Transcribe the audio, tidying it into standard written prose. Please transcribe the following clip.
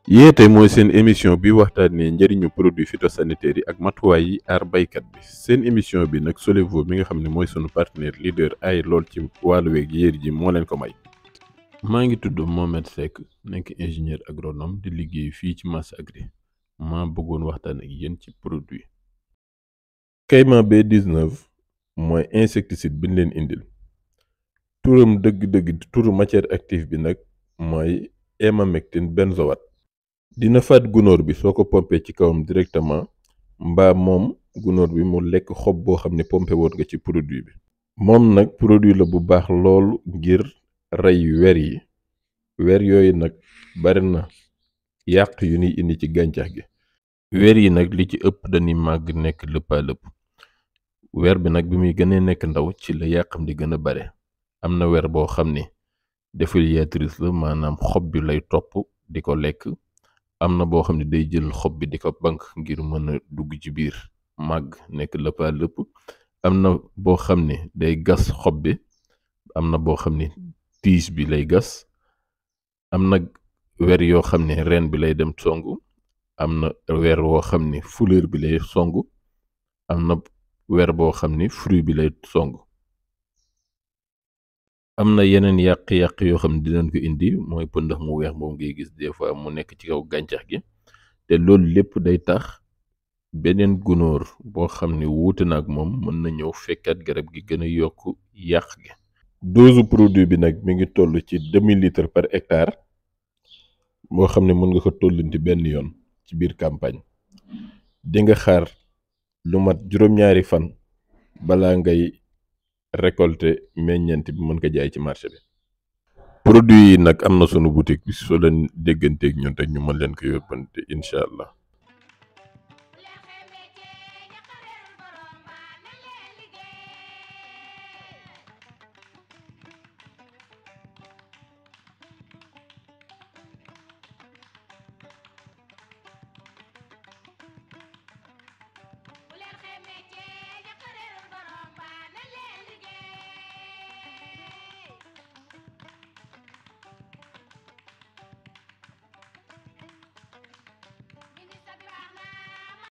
yéete mooy seen émission bi waxtaanee njëriñu produit phytosanitaire yi ak matuwaay yi aar baykat bi seen émission bi nag Solevo mi nga xam ne mooy sunu partenaire leader ay lool ci wàllu weeg yéer ji moo leen ko may. maa ngi tudd Mohamed Seck nekk ingénieur agronome di liggéey fii ci Massa Agri maa bëggoon waxtaan ak yéen ci produit. Caïman B19 mooy insecticide bi ñu leen indil turam dëgg-dëgg turu matière active bi nag mooy emamectine benzoate. dina faat gunóor bi soo ko pompé ci kawam directement mbaa moom gunóor bi mu lekk xob boo xam ne pompé woon nga ci produit bi. moom nag produit la bu baax loolu ngir rey weer yooyu nag bari na yàq yu ñuy indi ci gàncax gi. weer yi nag li ci ëpp dañuy màgg nekk lëppaalëpp weer bi nag bi muy gënee nekk ndaw ci la yàqam di gën a bare. am na weer boo xam ne défoliatrice la maanaam xob bi lay topp di ko lekk. am na boo xam ne day jël xob bi di ko bank ngir mën a dugg ci biir màgg nekk lëppaalëpp. am na boo xam ne day gas xob bi. am na boo xam ne tiis bi lay gas. am na weer yoo xam ne reen bi lay dem songu. am na weer woo xam ne fleur bi lay songu. am na weer boo xam ne fruit bi lay songu. am na yeneen yàq-yàq yoo xam ne dinañ ko indi mooy pëndax mu weex moom ngay gis des fois mu nekk ci kaw gàncax gi te loolu lépp day tax beneen gunóor boo xam ne wuute na ak moom mën na ñëw fekkaat garab gi gën a yokk yàq gi. dose produit bi nag mi ngi toll ci 2000 litres par hectare boo xam ne mën nga ko tollanti benn yoon ci biir campagne di nga xaar lu mat juróom-ñaari fan balaa ngay récolter meññeent bi mën ko jaay ci marché bi. produit yi nag am na sunu boutique bi soo leen dégganteeg ñun rek ñu mën leen ko yóbbante incha allah.